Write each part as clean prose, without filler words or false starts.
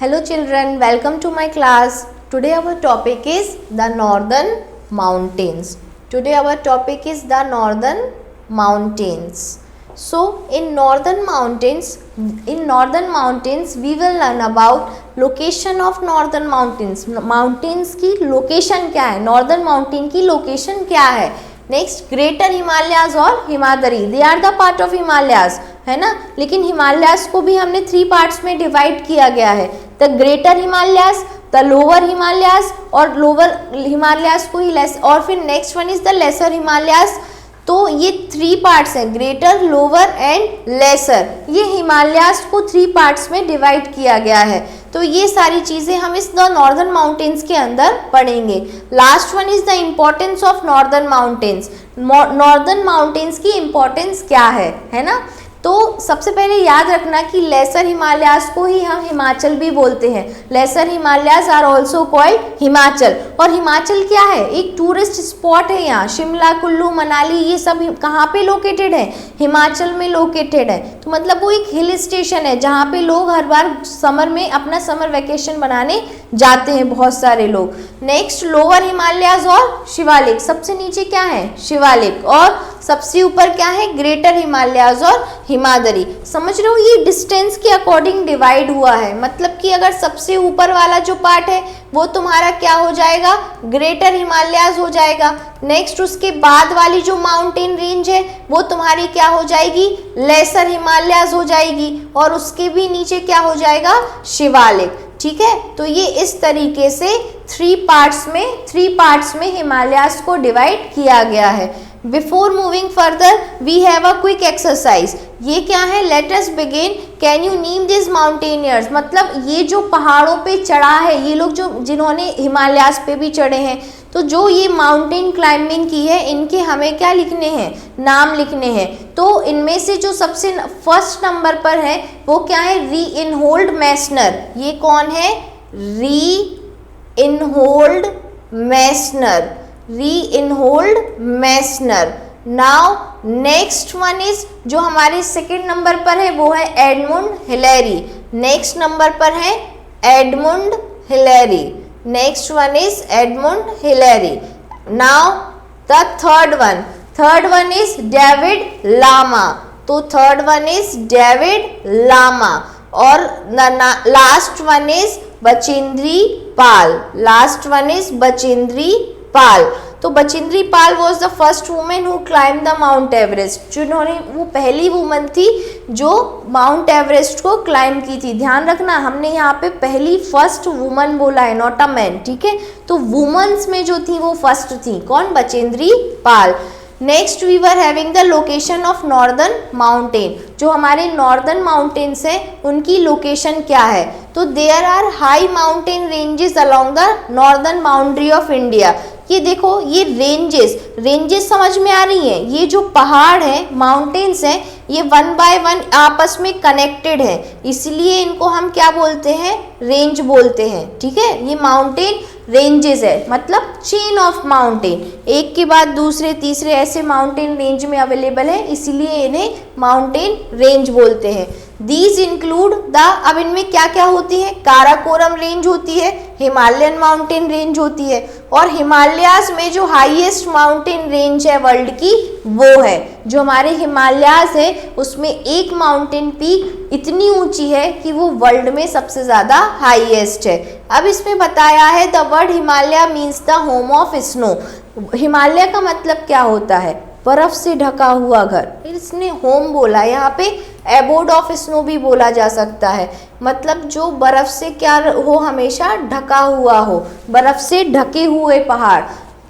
Hello children, welcome to my class. Today our topic is the northern mountains. Today our topic is the northern mountains. So in northern mountains we will learn about location of northern mountains. Mountains की location क्या है, northern mountain की location क्या है. Next greater Himalayas और Himadri, they are the part of Himalayas, है ना. लेकिन हिमालयाज को भी हमने 3 पार्ट्स में डिवाइड किया गया है. The greater Himalayas, the lower Himalayas और लोअर हिमालयाज को ही लेस, और फिर next one is the lesser Himalayas. तो ये 3 पार्ट्स हैं, ग्रेटर, लोअर एंड लेसर. ये हिमालयाज को 3 पार्ट्स में डिवाइड किया गया है. तो ये सारी चीज़ें हम इस नॉर्दर्न माउंटेन्स के अंदर पढ़ेंगे. Last one is the importance of northern mountains. Northern mountains की इम्पोर्टेंस क्या है ना. तो सबसे पहले याद रखना कि लेसर हिमालयाज को ही हम हिमाचल भी बोलते हैं. Lesser Himalayas are also called Himachal. और हिमाचल क्या है, एक टूरिस्ट स्पॉट है. यहाँ शिमला, कुल्लू, मनाली ये सब कहाँ पे लोकेटेड है, हिमाचल में लोकेटेड है. तो मतलब वो एक हिल स्टेशन है जहाँ पे लोग हर बार समर में अपना समर वेकेशन बनाने जाते हैं बहुत सारे लोग. नेक्स्ट लोअर हिमालयाज और शिवालिक. सबसे नीचे क्या है, शिवालिक. और सबसे ऊपर क्या है, ग्रेटर हिमालयाज और हिमाद्री. समझ रहे हो, ये डिस्टेंस के अकॉर्डिंग डिवाइड हुआ है. मतलब कि अगर सबसे ऊपर वाला जो पार्ट है वो तुम्हारा क्या हो जाएगा, ग्रेटर हिमालयाज हो जाएगा. नेक्स्ट उसके बाद वाली जो माउंटेन रेंज है वो तुम्हारी क्या हो जाएगी, लेसर हिमालयाज हो जाएगी. और उसके भी नीचे क्या हो जाएगा, शिवालिक. ठीक है. तो ये इस तरीके से 3 पार्ट्स में हिमालयाज को डिवाइड किया गया है. Before moving further we have a quick exercise. ये क्या है, let us begin. Can you name this mountaineers. मतलब ये जो पहाड़ों पे चढ़ा है, ये लोग जो जिन्होंने हिमालयाज पे भी चढ़े हैं, तो जो ये माउंटेन क्लाइंबिंग की है, इनके हमें क्या लिखने हैं, नाम लिखने हैं. तो इनमें से जो सबसे फर्स्ट नंबर पर है वो क्या है, रीइनहोल्ड मैसनर. ये कौन है, रीइनहोल्ड मैसनर. रीइनहोल्ड मैसनर. नाउ नेक्स्ट वन इज, जो हमारे सेकेंड नंबर पर है वो है एडमुंड हिलेरी. नेक्स्ट नंबर पर है Edmund Hillary. Next one is Edmund Hillary. Now the third one is David Lama. तो third one is David Lama. और last one is Bachendri Pal. Last one is Bachendri Pal. तो Bachendri Pal was the first women who climb the mount Everest. जिन्होंने, वो पहली woman थी जो mount Everest को climb की थी. ध्यान रखना, हमने यहाँ पे पहली फर्स्ट वुमन बोला है, नॉट अ मैन. ठीक है. तो वुमेन्स में जो थी वो फर्स्ट थी. कौन, Bachendri Pal. Next we were having the location of northern mountain. जो हमारे नॉर्दर्न माउंटेन्स हैं उनकी लोकेशन क्या है. तो there are high mountain ranges along the northern boundary of India. ये देखो, ये रेंजेस समझ में आ रही हैं. ये जो पहाड़ हैं, माउंटेन्स हैं, ये 1 बाय 1 आपस में कनेक्टेड है, इसलिए इनको हम क्या बोलते हैं, रेंज बोलते हैं. ठीक है. ये माउंटेन रेंजेस है, मतलब चेन ऑफ माउंटेन, एक के बाद दूसरे तीसरे ऐसे माउंटेन रेंज में अवेलेबल है, इसीलिए इन्हें माउंटेन रेंज बोलते हैं. दीज इंक्लूड द, अब इनमें क्या क्या होती है, काराकोरम रेंज होती है, हिमालयन माउंटेन रेंज होती है, और हिमालयाज में जो हाईएस्ट माउंटेन रेंज है वर्ल्ड की वो है, जो हमारे हिमालयाज है उसमें एक माउंटेन पीक इतनी ऊंची है कि वो वर्ल्ड में सबसे ज़्यादा हाईएस्ट है. अब इसमें बताया है the word Himalaya means the home of snow. Himalaya का मतलब क्या होता है, बर्फ से ढका हुआ घर. इसने होम बोला, यहाँ पे एबोर्ड ऑफ स्नो भी बोला जा सकता है. मतलब जो बर्फ से क्या हो, हमेशा ढका हुआ हो, बर्फ से ढके हुए पहाड़.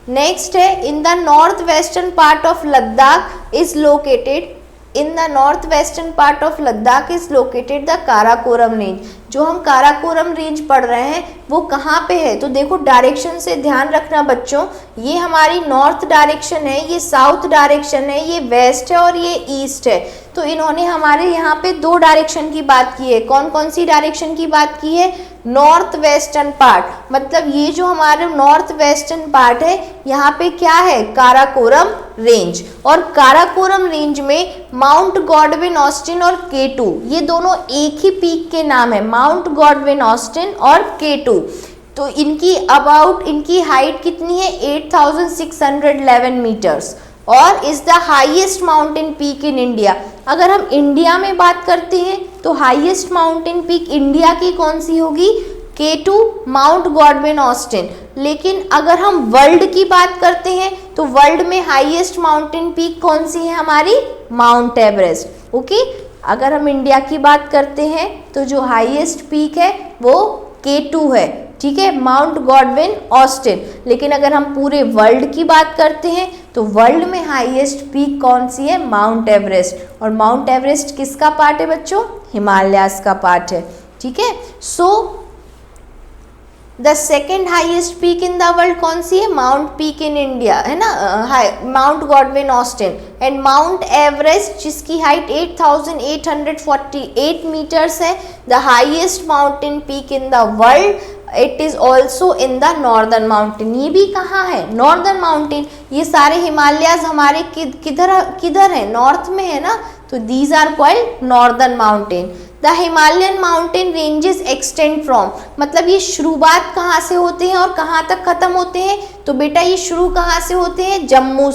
नेक्स्ट है, in the north western part of Ladakh is located. In the north western part of Ladakh is located the Karakoram range. जो हम काराकोरम रेंज पढ़ रहे हैं वो कहाँ पे है, तो देखो डायरेक्शन से ध्यान रखना बच्चों. ये हमारी नॉर्थ डायरेक्शन है, ये साउथ डायरेक्शन है, ये वेस्ट है और ये ईस्ट है. तो इन्होंने हमारे यहाँ पे 2 डायरेक्शन की बात की है. कौन कौन सी डायरेक्शन की बात की है, नॉर्थ वेस्टर्न पार्ट. मतलब ये जो हमारे नॉर्थ वेस्टर्न पार्ट है, यहाँ पे क्या है, काराकोरम रेंज. और काराकोरम रेंज में माउंट गॉडविन ऑस्टिन और K2 ये दोनों एक ही पीक के नाम है. माउंट गॉडविन ऑस्टिन और K2। तो इनकी हाइट कितनी है 8611 मीटर्स और is the highest mountain peak in India. अगर हम इंडिया में बात करते हैं तो हाईएस्ट माउंटेन पीक इंडिया की कौन सी होगी, K2 माउंट गॉडविन ऑस्टिन। लेकिन अगर हम वर्ल्ड की बात करते हैं तो वर्ल्ड में हाईएस्ट माउंटेन पीक कौन सी है हमारी, माउंट एवरेस्ट। ओके, अगर हम इंडिया की बात करते हैं तो जो हाईएस्ट पीक है वो K2 है, ठीक है, माउंट गॉडविन ऑस्टिन। लेकिन अगर हम पूरे वर्ल्ड की बात करते हैं तो वर्ल्ड में हाईएस्ट पीक कौन सी है, माउंट एवरेस्ट। और माउंट एवरेस्ट किसका पार्ट है बच्चों, हिमालयास का पार्ट है, ठीक है। So the second highest peak in the world कौन सी है, माउंट पीक इन इंडिया है ना, mount Godwin Austen. And mount Everest जिसकी हाइट 8848 मीटर्स है, the highest mountain peak in the world, it is also in the northern mountain. ये भी कहाँ है, नॉर्दर्न माउंटेन। ये सारे हिमालयाज हमारे किधर है, नॉर्थ में है ना, तो these are called northern mountain. The Himalayan mountain ranges extend from, मतलब ये शुरुआत कहाँ से होते हैं और कहाँ तक खत्म होते हैं, तो बेटा ये शुरू कहाँ से होते हैं, जम्मू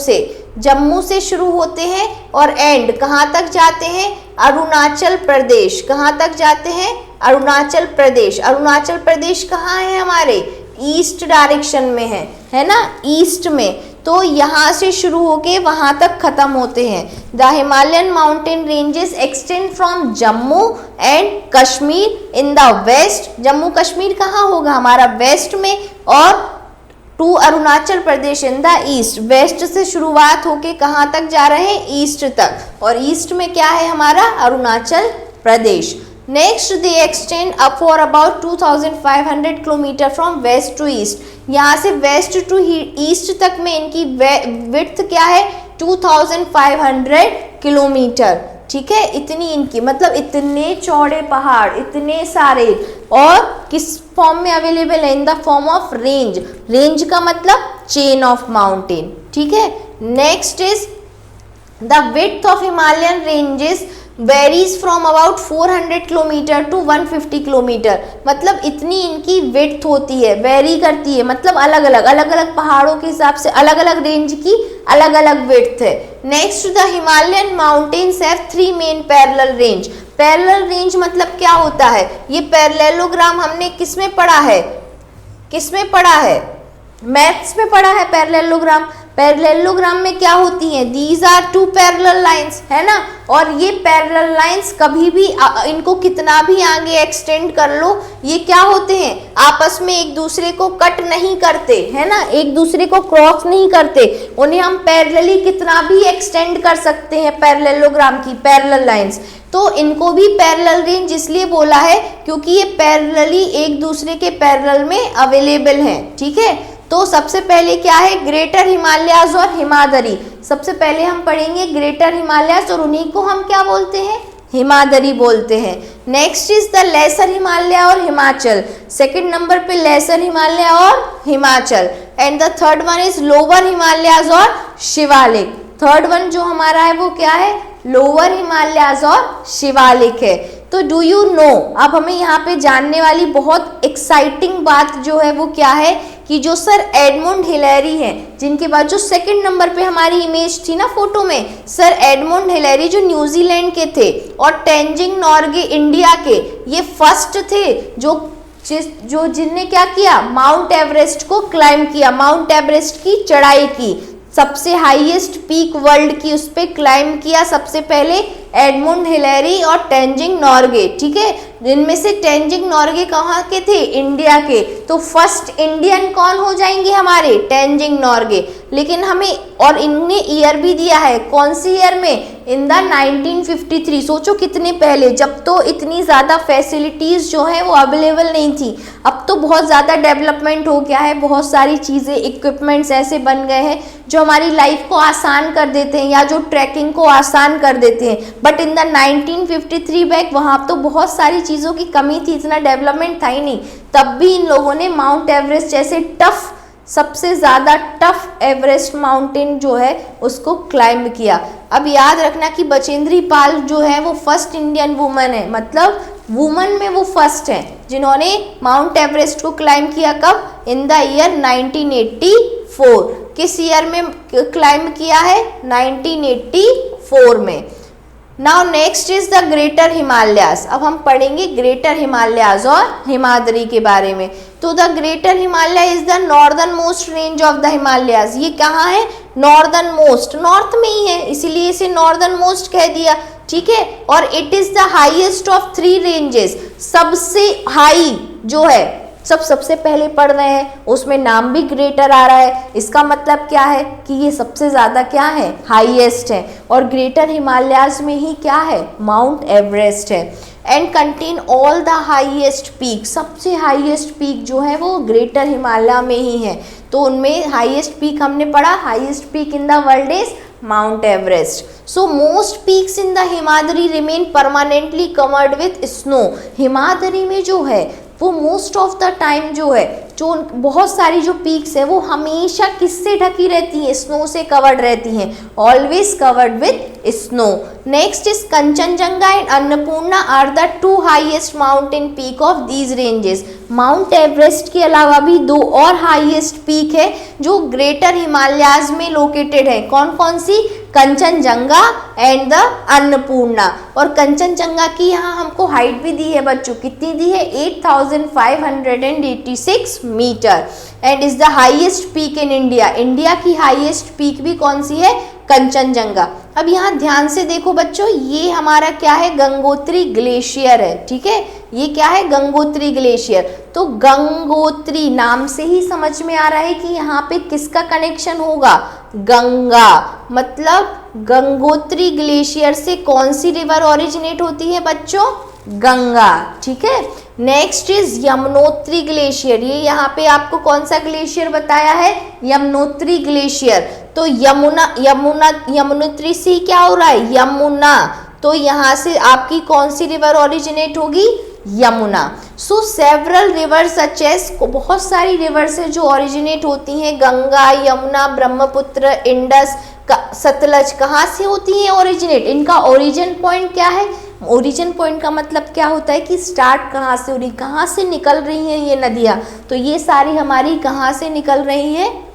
से शुरू होते हैं और एंड कहाँ तक जाते हैं, अरुणाचल प्रदेश। कहाँ तक जाते हैं, अरुणाचल प्रदेश। अरुणाचल प्रदेश कहाँ है हमारे, ईस्ट डायरेक्शन में है ना, ईस्ट में। तो यहाँ से शुरू होके वहाँ तक खत्म होते हैं। The Himalayan mountain ranges extend from Jammu and Kashmir in the west. Jammu Kashmir कहाँ होगा हमारा, वेस्ट में, और to Arunachal Pradesh in the east. West से शुरुआत होके कहाँ तक जा रहे हैं, ईस्ट तक, और ईस्ट में क्या है हमारा, Arunachal Pradesh. Next they extend up for about 2500 kilometre from west to east. यहाँ से वेस्ट टू ईस्ट तक में इनकी विड्थ क्या है, 2500 किलोमीटर, ठीक है। इतनी इनकी, मतलब इतने चौड़े पहाड़, इतने सारे, और किस फॉर्म में अवेलेबल है, in the form of range. Range का मतलब चेन ऑफ माउंटेन, ठीक है। Next is the width of Himalayan ranges varies from about 400 kilometre to 150 kilometre. मतलब इतनी इनकी विड्थ होती है, वेरी करती है, मतलब अलग अलग पहाड़ों के हिसाब से अलग अलग रेंज की अलग अलग विड्थ है। Next the Himalayan mountains have 3 main parallel range. Parallel range मतलब क्या होता है, ये पैरेललोग्राम हमने किस में पढ़ा है, मैथ्स में पढ़ा है पैरेललोग्राम। पैरेललोग्राम में क्या होती हैं, दीज आर 2 पैरेलल लाइंस, है ना। और ये पैरेलल लाइंस कभी भी इनको कितना भी आगे एक्सटेंड कर लो, ये क्या होते हैं, आपस में एक दूसरे को कट नहीं करते, है ना, एक दूसरे को क्रॉस नहीं करते। उन्हें हम पैरेलली कितना भी एक्सटेंड कर सकते हैं, पैरेललोग्राम की पैरेलल लाइंस। तो इनको भी पैरेलल रेंज इसलिए बोला है क्योंकि ये पैरेलली एक दूसरे के पैरेलल में अवेलेबल हैं, ठीक है। तो सबसे पहले क्या है, ग्रेटर हिमालयाज और हिमादरी। सबसे पहले हम पढ़ेंगे ग्रेटर हिमालयाज, और उन्हीं को हम क्या बोलते हैं, हिमादरी बोलते हैं। Next is the lesser Himalaya और हिमाचल। सेकंड नंबर पे लेसर हिमालय और Himachal. And the third one is lower Himalayas और शिवालिक। थर्ड वन जो हमारा है वो क्या है, लोअर हिमालयाज और शिवालिक है। तो डू यू नो, अब हमें यहाँ पे जानने वाली बहुत एक्साइटिंग बात जो है वो क्या है कि जो सर एडमंड हिलेरी हैं, जिनके बाद जो सेकंड नंबर पे हमारी इमेज थी ना फोटो में, सर एडमंड हिलेरी जो न्यूजीलैंड के थे और तेंजिंग नॉर्गे इंडिया के, ये फर्स्ट थे जो जिनने क्या किया, माउंट एवरेस्ट को क्लाइम किया, माउंट एवरेस्ट की चढ़ाई की, सबसे हाईएस्ट पीक वर्ल्ड की उस पे क्लाइम किया सबसे पहले एडमंड हिलेरी और तेंजिंग नॉर्गे, ठीक है। जिनमें से तेंजिंग नॉर्गे कहाँ के थे, इंडिया के। तो फर्स्ट इंडियन कौन हो जाएंगे हमारे, तेंजिंग नॉर्गे। लेकिन हमें और इनने ईयर भी दिया है, कौन सी ईयर में, इन द 1953। सोचो कितने पहले, जब तो इतनी ज़्यादा फैसिलिटीज़ जो है वो अवेलेबल नहीं थी। अब तो बहुत ज़्यादा डेवलपमेंट हो गया है, बहुत सारी चीज़ें, इक्विपमेंट्स ऐसे बन गए हैं जो हमारी लाइफ को आसान कर देते हैं या जो ट्रैकिंग को आसान कर देते हैं। बट इन द 1953 बैक वहाँ तो बहुत सारी चीज़ों की कमी थी, इतना डेवलपमेंट था ही नहीं। तब भी इन लोगों ने माउंट एवरेस्ट जैसे टफ, सबसे ज़्यादा टफ एवरेस्ट माउंटेन जो है उसको क्लाइंब किया। अब याद रखना कि बचेंद्री पाल जो है वो फर्स्ट इंडियन वुमन है, मतलब वुमन में वो फर्स्ट हैं जिन्होंने माउंट एवरेस्ट को क्लाइम किया। कब? इन द ईयर 1984। किस ईयर में क्लाइम किया है? 1984 में। Now next is the greater Himalayas. अब हम पढ़ेंगे ग्रेटर हिमालयास और हिमाद्री के बारे में। तो the greater Himalaya is the northern most range of the Himalayas. ये कहाँ है? नॉर्दर्न मोस्ट, नॉर्थ में ही है, इसीलिए इसे नॉर्दर्न मोस्ट कह दिया, ठीक है। और it is the highest of 3 ranges. सबसे हाई जो है, सबसे पहले पढ़ रहे हैं, उसमें नाम भी ग्रेटर आ रहा है, इसका मतलब क्या है कि ये सबसे ज़्यादा क्या है? हाईएस्ट है। और ग्रेटर हिमालयाज में ही क्या है? माउंट एवरेस्ट है। And contain all the highest peak. सबसे हाईएस्ट पीक जो है वो ग्रेटर हिमालय में ही है। तो उनमें हाईएस्ट पीक हमने पढ़ा, highest peak in the world is mount Everest. So most peaks in the Himadri remain permanently covered with snow. Himadri में जो है वो मोस्ट ऑफ द टाइम जो है, जो बहुत सारी जो पीक्स है वो हमेशा किससे ढकी रहती हैं? स्नो से कवर्ड रहती हैं, always covered with snow. Next is Kanchenjunga and Annapurna are the 2 highest mountain peak of these ranges. Mount Everest के अलावा भी 2 और हाईएस्ट पीक है जो ग्रेटर हिमालयाज में लोकेटेड है। कौन कौन सी? Kanchenjunga and the Annapurna. और कंचनजंगा की यहाँ हमको हाइट भी दी है बच्चों, कितनी दी है? 8586 metre and is the highest peak in India. India की हाईएस्ट पीक भी कौन सी है? कंचनजंगा। अब यहाँ ध्यान से देखो बच्चों, ये हमारा क्या है? गंगोत्री ग्लेशियर है, ठीक है। ये क्या है? गंगोत्री ग्लेशियर। तो गंगोत्री नाम से ही समझ में आ रहा है कि यहाँ पे किसका कनेक्शन होगा? गंगा। मतलब गंगोत्री ग्लेशियर से कौन सी रिवर ओरिजिनेट होती है बच्चों? गंगा, ठीक है। Next is Yamunotri glacier. ये यहाँ पे आपको कौन सा ग्लेशियर बताया है? यमुनोत्री ग्लेशियर। तो यमुनोत्री से क्या हो रहा है? यमुना। तो यहाँ से आपकी कौन सी रिवर ओरिजिनेट होगी? यमुना। सो सेवरल रिवर्स सच एज, बहुत सारी रिवर्स है जो ओरिजिनेट होती हैं, गंगा, यमुना, ब्रह्मपुत्र, इंडस, सतलज। कहाँ से होती हैं ओरिजिनेट? इनका ओरिजिन पॉइंट क्या है? ओरिजिन पॉइंट का मतलब क्या होता है कि स्टार्ट कहाँ से हो रही, कहाँ से निकल रही हैं ये नदियाँ। तो ये सारी हमारी कहाँ से निकल रही हैं?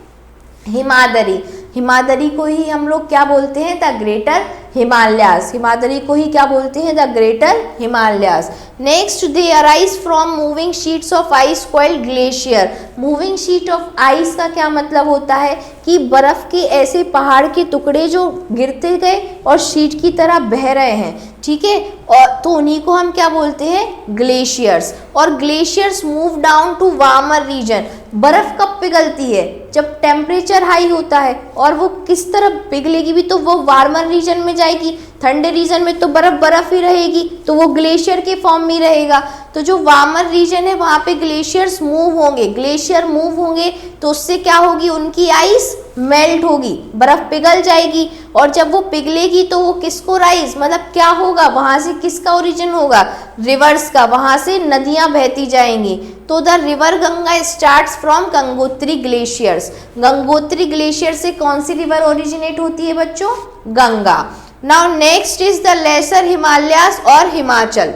हिमाद्री। हिमाद्री को ही हम लोग क्या बोलते हैं? The greater Himalayas. हिमाद्री को ही क्या बोलते हैं? The greater Himalayas. Next, they arise from moving sheets of ice called glacier. Moving sheet of ice का क्या मतलब होता है कि बर्फ के ऐसे पहाड़ के टुकड़े जो गिरते गए और शीट की तरह बह रहे हैं, ठीक है। और तो उन्हीं को हम क्या बोलते हैं? ग्लेशियर्स। और glaciers move down to warmer region. बर्फ कब पिघलती है? जब टेम्परेचर हाई होता है। और वो किस तरफ पिघलेगी भी? तो वो वार्मर रीजन में जाएगी। ठंडे रीजन में तो बर्फ ही रहेगी, तो वो ग्लेशियर के फॉर्म में रहेगा। तो जो वार्मर रीजन है वहाँ पे ग्लेशियर्स मूव होंगे। ग्लेशियर मूव होंगे तो उससे क्या होगी? उनकी आइस मेल्ट होगी, बर्फ पिघल जाएगी। और जब वो पिघलेगी तो वो किसको राइज, मतलब क्या होगा? वहाँ से किसका ओरिजिन होगा? रिवर्स का। वहाँ से नदियाँ बहती जाएंगी। तो the river Ganga starts from Gangotri glaciers. Gangotri glacier से कौन सी रिवर ओरिजिनेट होती है बच्चों? Ganga. Now next is the lesser Himalayas और हिमाचल।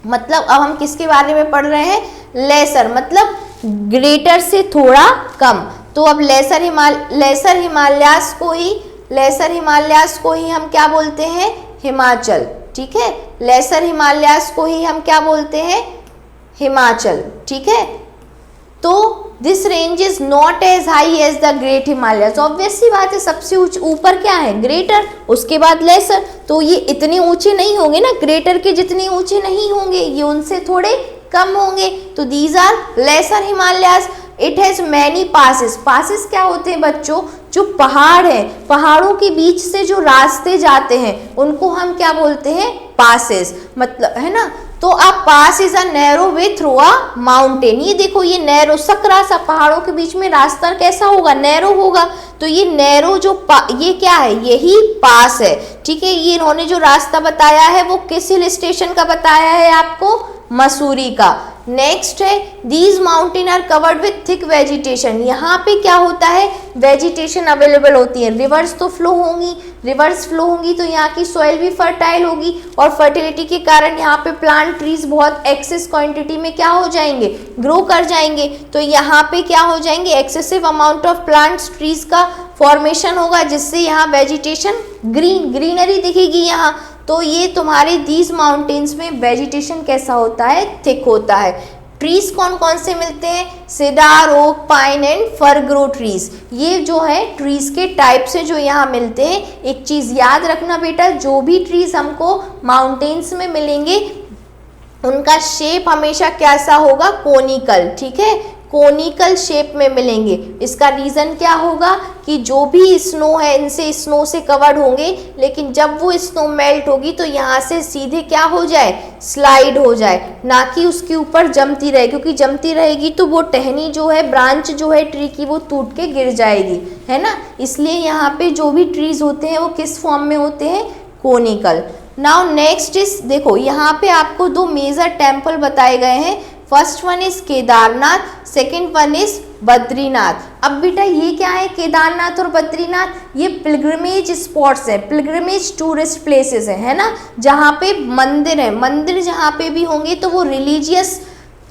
मतलब अब हम किसके बारे में पढ़ रहे हैं? लेसर मतलब ग्रेटर से थोड़ा कम। तो अब लेसर हिमालयास को ही हम क्या बोलते हैं? हिमाचल, ठीक है। लेसर हिमालयास को ही हम क्या बोलते हैं? हिमाचल, ठीक है। तो this range is not as high as the great Himalayas. Obvious सी बात है, सबसे ऊपर क्या है? ग्रेटर, उसके बाद लेसर। तो ये इतने ऊंचे नहीं होंगे ना, ग्रेटर के जितने ऊंचे नहीं होंगे, ये उनसे थोड़े कम होंगे। तो these are lesser Himalayas. It has many passes. Passes क्या होते हैं बच्चों? जो पहाड़ है, पहाड़ों के बीच से जो रास्ते जाते हैं उनको हम क्या बोलते हैं? पासेस, मतलब है ना। तो a pass is a narrow way through a mountain. ये देखो, ये नैरो सकरा सा पहाड़ों के बीच में रास्ता कैसा होगा? नैरो होगा। तो ये नैरो जो ये क्या है? यही पास है, ठीक है। ये इन्होंने जो रास्ता बताया है वो किस हिल स्टेशन का बताया है आपको? मसूरी का। नेक्स्ट है these mountain are covered with thick vegetation. यहाँ पे क्या होता है, वेजिटेशन अवेलेबल होती है, रिवर्स तो फ्लो होंगी, रिवर्स फ्लो होंगी तो यहाँ की सॉइल भी फर्टाइल होगी और फर्टिलिटी के कारण यहाँ पे प्लांट ट्रीज बहुत एक्सेस क्वांटिटी में क्या हो जाएंगे, ग्रो कर जाएंगे। तो यहाँ पे क्या हो जाएंगे, excessive amount of plants trees का फॉर्मेशन होगा, जिससे यहाँ वेजिटेशन ग्रीनरी दिखेगी यहाँ। तो ये तुम्हारे दीज माउंटेन्स में वेजिटेशन कैसा होता है, थिक होता है। ट्रीज कौन कौन से मिलते हैं, cedar, oak, pine and fir grow trees. ये जो है ट्रीज के टाइप से जो यहाँ मिलते हैं। एक चीज याद रखना बेटा, जो भी ट्रीज हमको माउंटेन्स में मिलेंगे उनका शेप हमेशा कैसा होगा, कोनिकल, ठीक है, कोनिकल शेप में मिलेंगे। इसका रीज़न क्या होगा कि जो भी स्नो है इनसे स्नो से कवर्ड होंगे, लेकिन जब वो स्नो मेल्ट होगी तो यहाँ से सीधे क्या हो जाए, स्लाइड हो जाए, ना कि उसके ऊपर जमती रहे, क्योंकि जमती रहेगी तो वो टहनी जो है, ब्रांच जो है ट्री की, वो टूट के गिर जाएगी, है ना। इसलिए यहाँ पे जो भी ट्रीज होते हैं वो किस फॉर्म में होते हैं, कोनिकल। नाउ नेक्स्ट इज, देखो यहाँ पे आपको दो मेजर टेम्पल बताए गए हैं। First one is Kedarnath, second one is Badrinath. अब बेटा ये क्या है, केदारनाथ और बद्रीनाथ, ये पिलग्रिमेज स्पॉट्स हैं, पिलग्रिमेज टूरिस्ट प्लेसेस है ना, जहाँ पे मंदिर है। मंदिर जहाँ पे भी होंगे तो वो रिलीजियस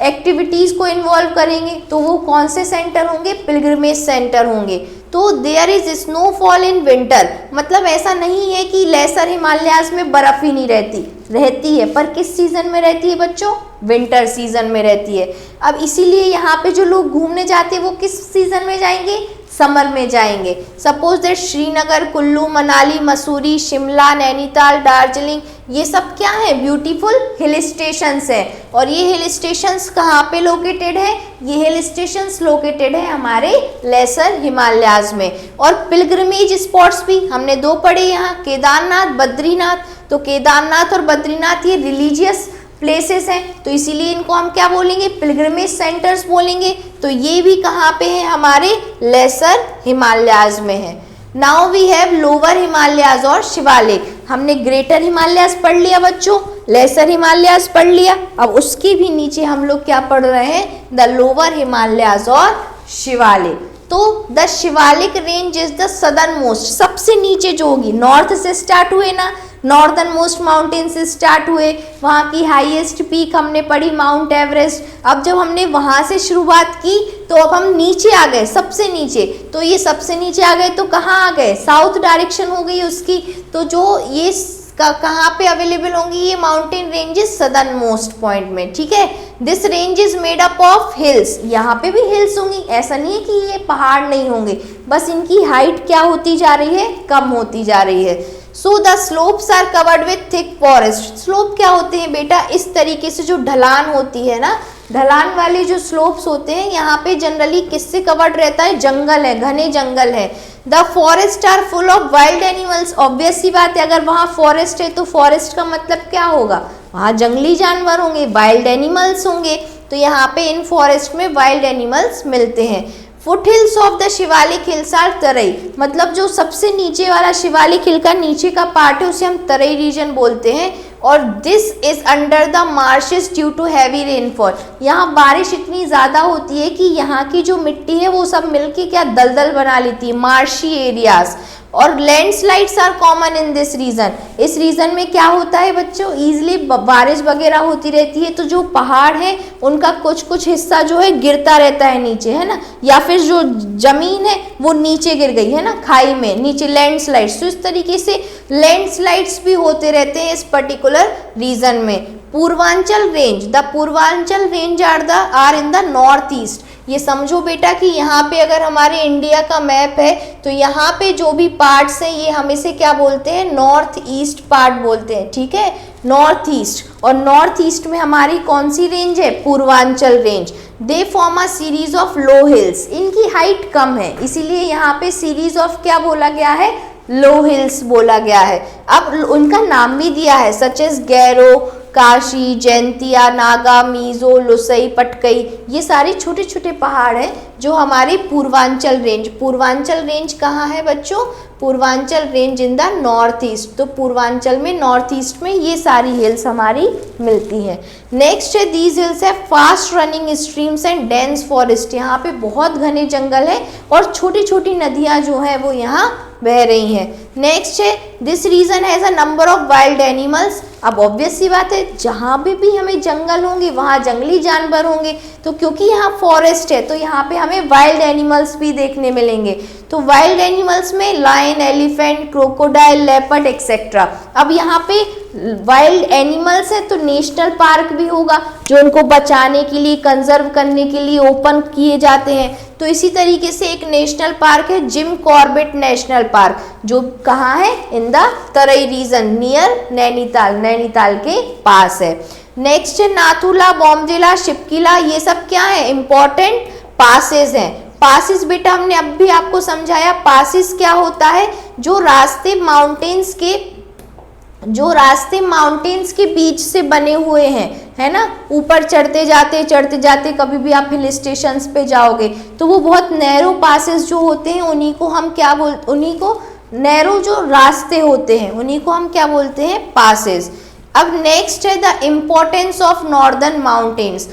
एक्टिविटीज़ को इन्वॉल्व करेंगे, तो वो कौन से सेंटर होंगे, पिलग्रिमेज सेंटर होंगे। तो there is snowfall in winter, मतलब ऐसा नहीं है कि लेसर हिमालयाज में बर्फ ही नहीं रहती है, पर किस सीजन में रहती है बच्चों, विंटर सीजन में रहती है। अब इसीलिए यहाँ पे जो लोग घूमने जाते हैं वो किस सीजन में जाएंगे, समर में जाएंगे। सपोज दैट श्रीनगर, कुल्लू, मनाली, मसूरी, शिमला, नैनीताल, दार्जिलिंग, ये सब क्या है, ब्यूटीफुल हिल स्टेशंस हैं। और ये हिल स्टेशंस कहाँ पे लोकेटेड है, ये हिल स्टेशंस लोकेटेड है हमारे लेसर हिमालयाज में। और पिलग्रिमेज स्पॉट्स भी हमने दो पढ़े यहाँ, केदारनाथ, बद्रीनाथ। तो केदारनाथ और बद्रीनाथ ये रिलीजियस प्लेसेस हैं, तो इसीलिए इनको हम क्या बोलेंगे, पिलग्रिमेज सेंटर्स बोलेंगे। तो ये भी कहाँ पे है, हमारे लेसर हिमालयाज में है। Now we have lower Himalayas और शिवालिक। हमने ग्रेटर हिमालयाज पढ़ लिया बच्चों, लेसर हिमालयाज पढ़ लिया, अब उसके भी नीचे हम लोग क्या पढ़ रहे हैं, द लोअर हिमालयाज और शिवालिक। तो the Shivalik range is the southern most, सबसे नीचे जो होगी, नॉर्थ से स्टार्ट हुए ना, नॉर्दर्न मोस्ट माउंटेन से स्टार्ट हुए, वहाँ की हाईएस्ट पीक हमने पढ़ी माउंट एवरेस्ट। अब जब हमने वहाँ से शुरुआत की तो अब हम नीचे आ गए, सबसे नीचे। तो ये सबसे नीचे आ गए तो कहाँ आ गए, साउथ डायरेक्शन हो गई उसकी। तो जो ये कहाँ पे अवेलेबल होंगी, ये mountain ranges southern most point में, ठीक है। This range is made up of hills, यहाँ पे भी हिल्स होंगी, ऐसा नहीं है कि ये पहाड़ नहीं होंगे, बस इनकी हाइट क्या होती जा रही है, कम होती जा रही है। So the slopes are covered with thick forest. Slope क्या होते हैं बेटा, इस तरीके से जो ढलान होती है ना, ढलान वाले जो स्लोप्स होते हैं, यहाँ पे जनरली किससे कवर्ड रहता है, जंगल है, घने जंगल है। The forest are full of wild animals. Obvious सी बात है, अगर वहाँ फॉरेस्ट है तो फॉरेस्ट का मतलब क्या होगा, वहाँ जंगली जानवर होंगे, वाइल्ड एनिमल्स होंगे। तो यहाँ पे इन फॉरेस्ट में वाइल्ड एनिमल्स मिलते हैं। Foot hills of the Shivalik hills are Terai, मतलब जो सबसे नीचे वाला शिवालिक हिल का नीचे का पार्ट है उसे हम तराई रीजन बोलते हैं। और this is under the marshes due to heavy rainfall. यहाँ बारिश इतनी ज़्यादा होती है कि यहाँ की जो मिट्टी है वो सब मिलके क्या दलदल बना लेती है, मार्शी एरियाज। और landslides are common in this region. इस रीजन में क्या होता है बच्चों, ईजिली बारिश वगैरह होती रहती है, तो जो पहाड़ है उनका कुछ कुछ हिस्सा जो है गिरता रहता है नीचे, है ना, या फिर जो जमीन है वो नीचे गिर गई है ना, खाई में नीचे लैंडस्लाइड्स। तो इस तरीके से लैंडस्लाइड्स भी होते रहते हैं इस पर्टिकुलर रीजन में। Purvanchal range, the Purvanchal range are in the north east. ये समझो बेटा कि यहाँ पे अगर हमारे इंडिया का मैप है तो यहाँ पे जो भी पार्ट्स हैं ये हम इसे क्या बोलते हैं, नॉर्थ ईस्ट पार्ट बोलते हैं, ठीक है, नॉर्थ ईस्ट। और नॉर्थ ईस्ट में हमारी कौन सी रेंज है, Purvanchal range. They form a series of low hills, इनकी हाइट कम है इसीलिए यहाँ पे सीरीज ऑफ क्या बोला गया है, लो हिल्स बोला गया है। अब उनका नाम भी दिया है, सच एज गैरो, काशी, जैंतिया, नागा, मीज़ो, लुसई, पटकई, ये सारे छोटे छोटे पहाड़ हैं जो हमारी पूर्वांचल रेंज कहाँ है बच्चों? Purvanchal range in the north east. तो पूर्वांचल में, नॉर्थ ईस्ट में ये सारी हिल्स हमारी मिलती हैं। नेक्स्ट है दीज हिल्स है fast running streams and dense forest. यहाँ पे बहुत घने जंगल है और छोटी छोटी नदियाँ जो है वो यहाँ बह रही हैं। नेक्स्ट है this region has a number of wild animals. अब ऑब्वियस सी बात है, जहाँ भी हमें जंगल होंगे वहाँ जंगली जानवर होंगे, तो क्योंकि यहाँ फॉरेस्ट है तो यहाँ पे हमें वाइल्ड एनिमल्स भी देखने मिलेंगे। तो वाइल्ड एनिमल्स में lion, elephant, crocodile, leopard etcetera. अब यहाँ पे वाइल्ड एनिमल्स है तो नेशनल पार्क भी होगा जो उनको बचाने के लिए, कंजर्व करने के लिए ओपन किए जाते हैं। तो इसी तरीके से एक नेशनल पार्क है जिम कॉर्बेट नेशनल पार्क, जो कहाँ है? In the Terai region near Nainital, Nainital के पास है। नेक्स्ट है नाथुला, बॉमडिला, शिपकिला, ये सब क्या है? इंपॉर्टेंट पासेस हैं। पासिस बेटा हमने अब भी आपको समझाया, पासिस क्या होता है? जो रास्ते माउंटेन्स के बीच से बने हुए हैं, है ना, ऊपर चढ़ते जाते कभी भी आप हिल स्टेशंस पे जाओगे तो वो बहुत नैरो पासेस जो होते हैं उन्हीं को नैरो जो रास्ते होते हैं उन्हीं को हम क्या बोलते हैं? पासेस। अब नेक्स्ट है the importance of northern mountains.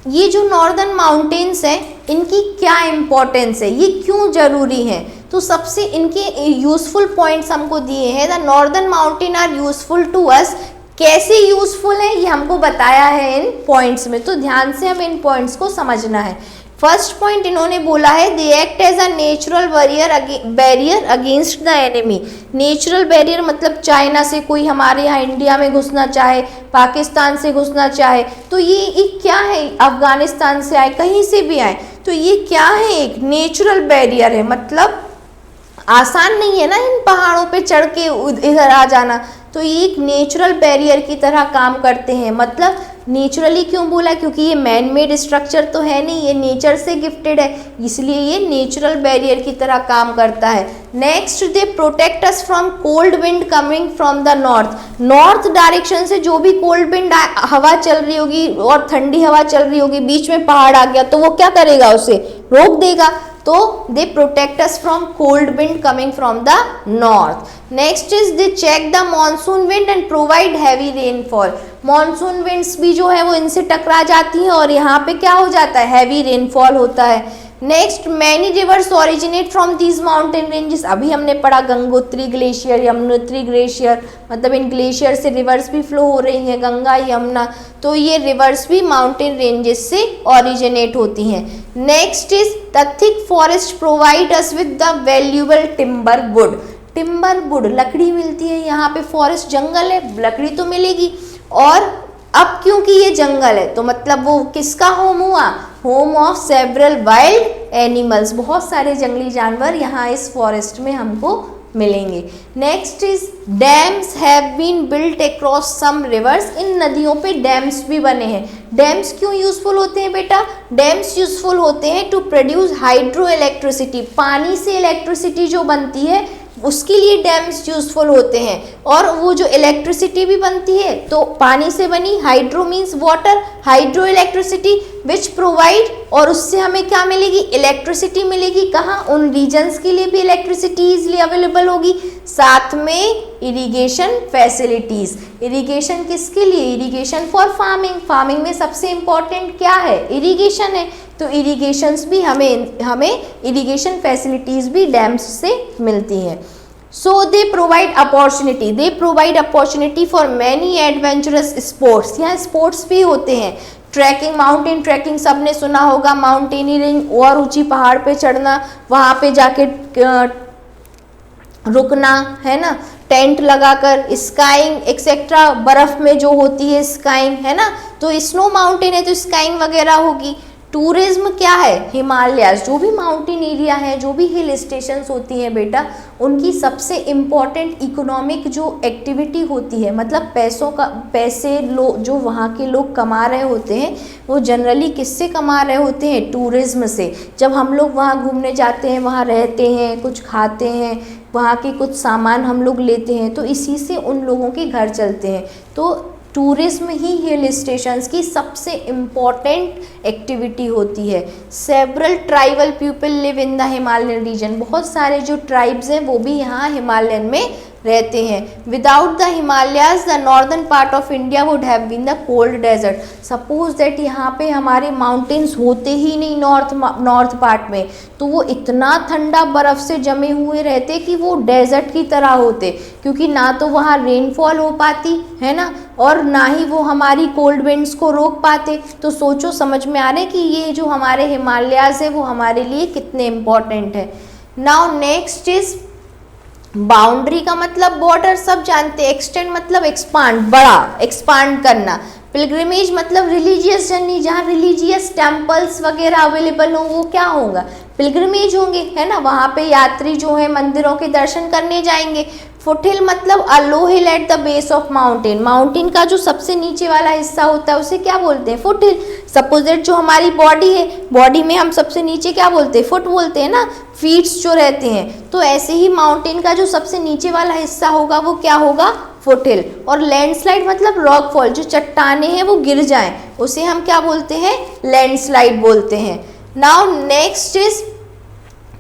ये जो नॉर्दर्न माउंटेन्स हैं इनकी क्या इम्पोर्टेंस है, ये क्यों जरूरी है? तो सबसे इनके यूजफुल पॉइंट्स हमको दिए हैं। The northern mountain are useful to us. कैसे यूजफुल है ये हमको बताया है इन पॉइंट्स में, तो ध्यान से हमें इन पॉइंट्स को समझना है। फर्स्ट पॉइंट इन्होंने बोला है they act as a natural barrier against the enemy. Natural barrier मतलब चाइना से कोई हमारे यहाँ इंडिया में घुसना चाहे, पाकिस्तान से घुसना चाहे, तो ये एक क्या है? अफगानिस्तान से आए, कहीं से भी आए, तो ये क्या है? एक नेचुरल बैरियर है। मतलब आसान नहीं है ना इन पहाड़ों पे चढ़ के इधर आ जाना, तो ये एक नेचुरल बैरियर की तरह काम करते हैं। मतलब नेचुरली क्यों बोला? क्योंकि ये मैन मेड स्ट्रक्चर तो है नहीं, ये नेचर से गिफ्टेड है, इसलिए ये नेचुरल बैरियर की तरह काम करता है। Next they protect us from cold wind coming from the north direction से जो भी कोल्ड विंड हवा चल रही होगी और ठंडी हवा चल रही होगी, बीच में पहाड़ आ गया तो वो क्या करेगा? उसे रोक देगा। तो they protect us from cold wind coming from the north. Next is they check the monsoon wind and provide heavy rainfall. Monsoon winds भी जो है वो इनसे टकरा जाती हैं और यहाँ पे क्या हो जाता है? हैवी रेनफॉल होता है। Next many reverse originate from these mountain ranges. अभी हमने पढ़ा गंगोत्री ग्लेशियर, यमुनोत्री ग्लेशियर, मतलब इन ग्लेशियर से रिवर्स भी फ्लो हो रही हैं, गंगा, यमुना, तो ये रिवर्स भी माउंटेन रेंजेस से ओरिजिनेट होती हैं। Next is the thick forest provide us with the valuable timber would. लकड़ी मिलती है यहाँ पे, फॉरेस्ट जंगल है, लकड़ी तो मिलेगी। और अब क्योंकि ये जंगल है तो मतलब वो किसका होम हुआ? Home of several wild animals. बहुत सारे जंगली जानवर यहाँ इस फॉरेस्ट में हमको मिलेंगे। Next is dams have been built across some rivers. इन नदियों पे डैम्स भी बने हैं। डैम्स क्यों यूजफुल होते हैं बेटा? डैम्स यूजफुल होते हैं टू प्रोड्यूस हाइड्रो इलेक्ट्रिसिटी। पानी से इलेक्ट्रिसिटी जो बनती है उसके लिए डैम्स यूजफुल होते हैं। और वो जो इलेक्ट्रिसिटी भी बनती है तो पानी से बनी, hydro means water, hydro electricity which provide, और उससे हमें क्या मिलेगी? इलेक्ट्रिसिटी मिलेगी। कहाँ? उन रीजन्स के लिए भी इलेक्ट्रिसिटी इजली अवेलेबल होगी। साथ में इरिगेशन फैसिलिटीज। इरिगेशन किसके लिए? Irrigation for farming. फार्मिंग में सबसे इम्पॉर्टेंट क्या है? इरिगेशन है, तो इरिगेशंस भी हमें इरिगेशन फैसिलिटीज भी डैम्स से मिलती हैं। So they provide opportunity for many adventurous sports. यहाँ स्पोर्ट्स भी होते हैं। ट्रैकिंग, माउंटेन ट्रैकिंग सबने सुना होगा, माउंटेनियरिंग और ऊंची पहाड़ पे चढ़ना, वहाँ पे जाके रुकना, है ना, टेंट लगाकर, स्काइंग एक्सेट्रा, बर्फ में जो होती है स्काइंग, है ना, तो स्नो माउंटेन है तो स्काइंग वगैरह होगी। टूरिज्म क्या है? हिमालयाज, जो भी माउंटेन एरिया है, जो भी हिल स्टेशंस होती हैं बेटा, उनकी सबसे इम्पॉर्टेंट इकोनॉमिक जो एक्टिविटी होती है, मतलब पैसे जो वहाँ के लोग कमा रहे होते हैं वो जनरली किससे कमा रहे होते हैं? टूरिज्म से। जब हम लोग वहाँ घूमने जाते हैं, वहाँ रहते हैं, कुछ खाते हैं, वहाँ के कुछ सामान हम लोग लेते हैं, तो इसी से उन लोगों के घर चलते हैं। तो टूरिज्म ही हिल स्टेशंस की सबसे इम्पॉर्टेंट एक्टिविटी होती है। Several tribal people live in the Himalayan region, बहुत सारे जो ट्राइब्स हैं वो भी यहाँ हिमालयन में रहते हैं। Without the Himalayas the northern part of India would have been the cold desert. Suppose that यहाँ पे हमारे माउंटेन्स होते ही नहीं नॉर्थ पार्ट में, तो वो इतना ठंडा बर्फ़ से जमे हुए रहते कि वो डेजर्ट की तरह होते, क्योंकि ना तो वहाँ रेनफॉल हो पाती है ना, और ना ही वो हमारी कोल्ड विंड्स को रोक पाते। तो सोचो, समझ में आ रहा है कि ये जो हमारे हिमालयाज है वो हमारे लिए कितने इम्पॉर्टेंट है। नाउ नेक्स्ट इज बाउंड्री का मतलब बॉर्डर, सब जानते हैं। एक्सटेंड मतलब एक्सपांड, बड़ा, एक्सपांड करना। पिलग्रिमेज मतलब रिलीजियस जर्नी, जहाँ रिलीजियस टेम्पल्स वगैरह अवेलेबल हों वो क्या होगा, पिलग्रिमेज होंगे, है ना, वहाँ पे यात्री जो है मंदिरों के दर्शन करने जाएंगे। फुटहिल मतलब a low hill at the base of mountain, mountain का जो सबसे नीचे वाला हिस्सा होता है उसे क्या बोलते हैं, फुटहिल। सपोज दैट जो हमारी बॉडी है, बॉडी में हम सबसे नीचे क्या बोलते हैं, फुट बोलते हैं ना, फीट्स जो रहते हैं। तो ऐसे ही माउंटेन का जो सबसे नीचे वाला हिस्सा होगा वो क्या होगा, फुटहिल। और लैंडस्लाइड मतलब रॉकफॉल, जो चट्टाने हैं वो गिर जाएं उसे हम क्या बोलते हैं, लैंडस्लाइड बोलते हैं। Now next is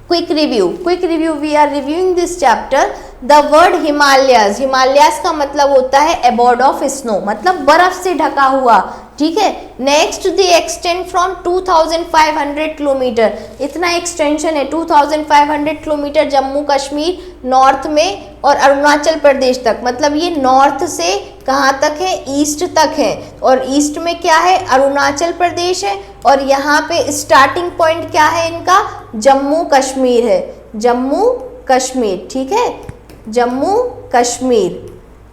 quick review. Quick review, we are reviewing this chapter. The word Himalayas, Himalayas का मतलब होता है अबॉर्ड ऑफ स्नो, मतलब बर्फ से ढका हुआ, ठीक है। Next the extend from 2500 kilometre, इतना एक्सटेंशन है 2500 किलोमीटर जम्मू कश्मीर नॉर्थ में और अरुणाचल प्रदेश तक, मतलब ये नॉर्थ से कहाँ तक है, ईस्ट तक है। और ईस्ट में क्या है, अरुणाचल प्रदेश है, और यहाँ पे स्टार्टिंग पॉइंट क्या है इनका, जम्मू कश्मीर है, जम्मू कश्मीर, ठीक है, Jammu Kashmir.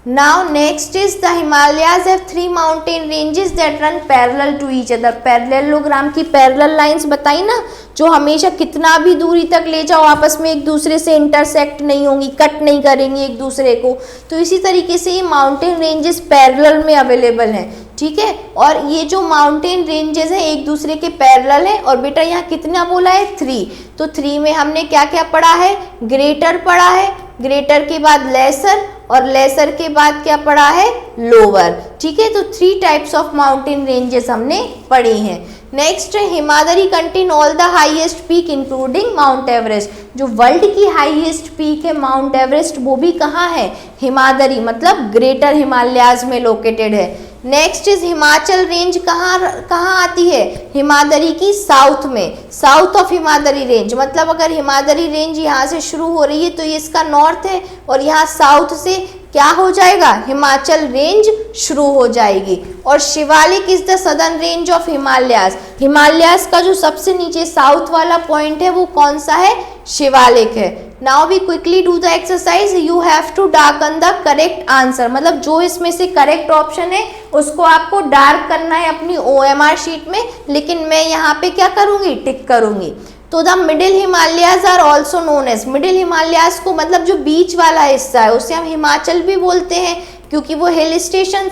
Now next is the Himalayas have 3 mountain ranges that run parallel to each other. Parallelogram की पैरेलल लाइंस बताई ना, जो हमेशा कितना भी दूरी तक ले जाओ आपस में एक दूसरे से इंटरसेक्ट नहीं होंगी, कट नहीं करेंगी एक दूसरे को। तो इसी तरीके से ये माउंटेन रेंजेस पैरेलल में अवेलेबल हैं, ठीक है। और ये जो माउंटेन रेंजेस हैं एक दूसरे के पैरेलल हैं। और बेटा यहाँ कितना बोला है, 3। तो 3 में हमने क्या क्या पढ़ा है, ग्रेटर पढ़ा है, ग्रेटर के बाद लेसर, और लेसर के बाद क्या पढ़ा है, लोअर, ठीक है। तो 3 टाइप्स ऑफ माउंटेन रेंजेस हमने पढ़ी हैं। नेक्स्ट है Himadri contain all the highest peak including mount Everest. जो वर्ल्ड की हाईएस्ट पीक है माउंट एवरेस्ट, वो भी कहाँ है, हिमाद्री, मतलब ग्रेटर हिमालयाज में लोकेटेड है। नेक्स्ट इज हिमाचल रेंज कहाँ आती है, हिमाद्री की साउथ में, साउथ ऑफ हिमाद्री रेंज, मतलब अगर हिमाद्री रेंज यहाँ से शुरू हो रही है तो ये इसका नॉर्थ है, और यहाँ साउथ से क्या हो जाएगा, हिमाचल रेंज शुरू हो जाएगी। और Shivalik is the southern range of Himalayas, Himalayas का जो सबसे नीचे साउथ वाला पॉइंट है वो कौन सा है, शिवालिक है। Now we quickly do the exercise, you have to darken the correct answer, मतलब जो इसमें से करेक्ट ऑप्शन है उसको आपको डार्क करना है अपनी OMR शीट में, लेकिन मैं यहाँ पे क्या करूँगी, टिक करूँगी। तो the middle Himalayas are also known as, middle Himalayas को मतलब जो बीच वाला हिस्सा है उसे हम हिमाचल भी बोलते हैं, क्योंकि वो हिल स्टेशन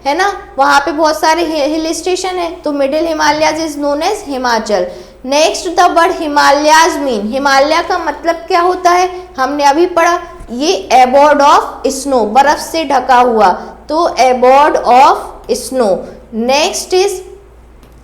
है ना, वहाँ पे बहुत सारे हिल स्टेशन है। तो middle Himalayas is known as Himachal. Next the word Himalayas mean, Himalaya का मतलब क्या होता है, हमने अभी पढ़ा, ये अबॉर्ड ऑफ स्नो, बर्फ से ढका हुआ, तो abode of snow. Next is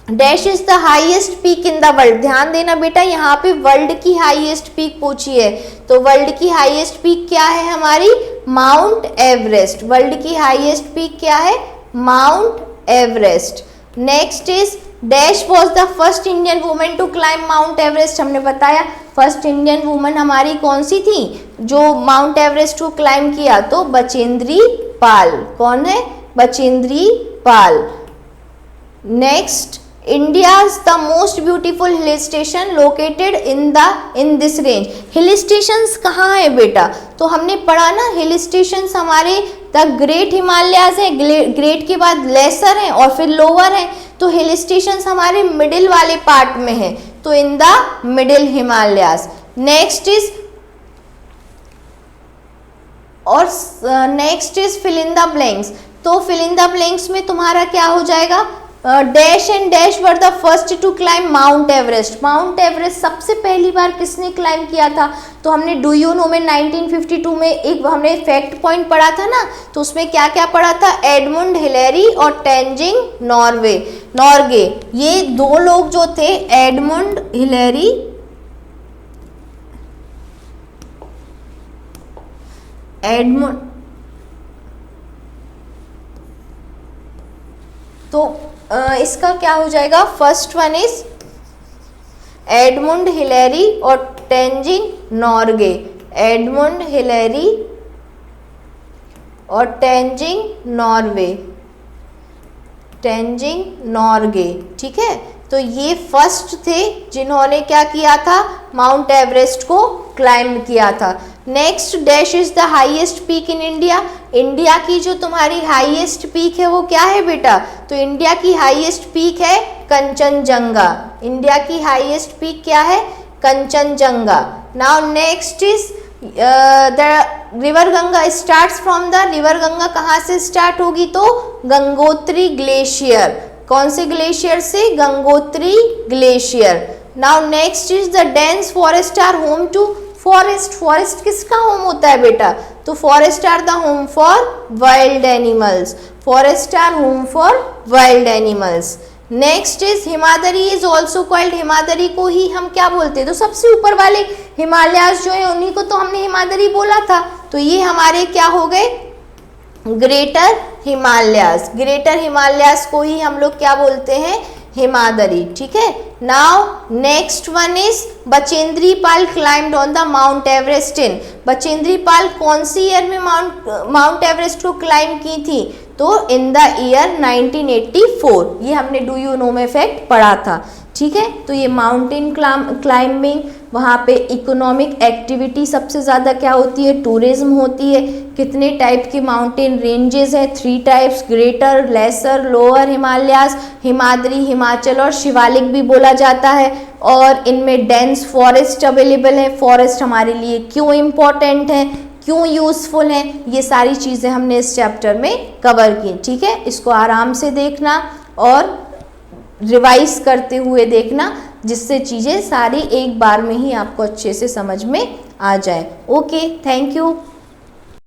dash is the highest peak in the world. ध्यान देना बेटा, यहाँ पे वर्ल्ड की हाईएस्ट पीक पूछी है, तो वर्ल्ड की हाईएस्ट पीक क्या है हमारी, माउंट एवरेस्ट। वर्ल्ड की हाईएस्ट पीक क्या है, Mount Everest. Next is dash was the first Indian women to climb Mount Everest. हमने बताया फर्स्ट इंडियन वुमेन हमारी कौन सी थी जो माउंट एवरेस्ट को क्लाइम किया, तो बचेंद्री पाल। कौन है, Bachendri Pal. Next, India's the most beautiful hill station located in this range. Hill stations कहाँ है बेटा, तो हमने पढ़ा ना, हिल स्टेशंस हमारे द ग्रेट हिमालयाज है, ग्रेट के बाद लेसर है और फिर लोअर है। तो हिल स्टेशंस हमारे मिडिल वाले पार्ट में है, तो in the middle Himalayas. Next is next is fill in the blanks. तो फिल इन द ब्लैंक्स में तुम्हारा क्या हो जाएगा, dash and dash were the first to climb Mount Everest. Mount Everest सबसे पहली बार किसने क्लाइम किया था? तो हमने डू यू नो में 1952 में एक हमने फैक्ट पॉइंट पढ़ा था ना, तो उसमें क्या क्या पढ़ा था? एडमुंड हिलेरी और तेंजिंग नॉर्गे। ये दो लोग जो थे, एडमुंड हिलेरी तो इसका क्या हो जाएगा? First in is Edmund Hillary और तेंजिंग नॉर्गे। एडमुंड हिलेरी और तेंजिंग नॉर्गे, ठीक है। तो ये फर्स्ट थे जिन्होंने क्या किया था? माउंट एवरेस्ट को क्लाइम किया था। Next, dash is the highest peak in India. India की जो तुम्हारी हाईएस्ट पीक है वो क्या है बेटा? तो इंडिया की हाईएस्ट पीक है कंचनजंगा। इंडिया की हाईएस्ट पीक क्या है? Kanchenjunga. Now next is the river Ganga starts from the, river Ganga कहाँ से स्टार्ट होगी? तो गंगोत्री ग्लेशियर। कौन से ग्लेशियर से? Gangotri glacier. Now next is the dense forest are home to forest. Forest किसका होम होता है बेटा? तो forest are the home for wild animals. Forest are home for wild animals. Next is Himadri is also called. Himadri को ही हम क्या बोलते हैं? तो सबसे ऊपर वाले हिमालयाज जो है उन्हीं को तो हमने हिमाद्री बोला था। तो ये हमारे क्या हो गए? ग्रेटर हिमालयाज। ग्रेटर हिमालयाज को ही हम लोग क्या बोलते हैं? हिमाद्री, ठीक है। Now next one is Bachendri Pal climbed on the mount Everest in. Bachendri Pal कौन सी ईयर में माउंट एवरेस्ट को क्लाइम की थी? तो इन द ईयर 1984। ये हमने डू यू नो में फैक्ट पढ़ा था, ठीक है। तो ये माउंटेन क्लाइंबिंग, वहाँ पे इकोनॉमिक एक्टिविटी सबसे ज़्यादा क्या होती है? टूरिज्म होती है। कितने टाइप की माउंटेन रेंजेस हैं? 3 types, greater, lesser, lower Himalayas, Himadri, Himachal और शिवालिक भी बोला जाता है। और इनमें डेंस फॉरेस्ट अवेलेबल है। फॉरेस्ट हमारे लिए क्यों इम्पॉर्टेंट है, क्यों यूज़फुल हैं, ये सारी चीज़ें हमने इस चैप्टर में कवर की, ठीक है। इसको आराम से देखना और रिवाइज करते हुए देखना, जिससे चीज़ें सारी एक बार में ही आपको अच्छे से समझ में आ जाए। Okay, thank you.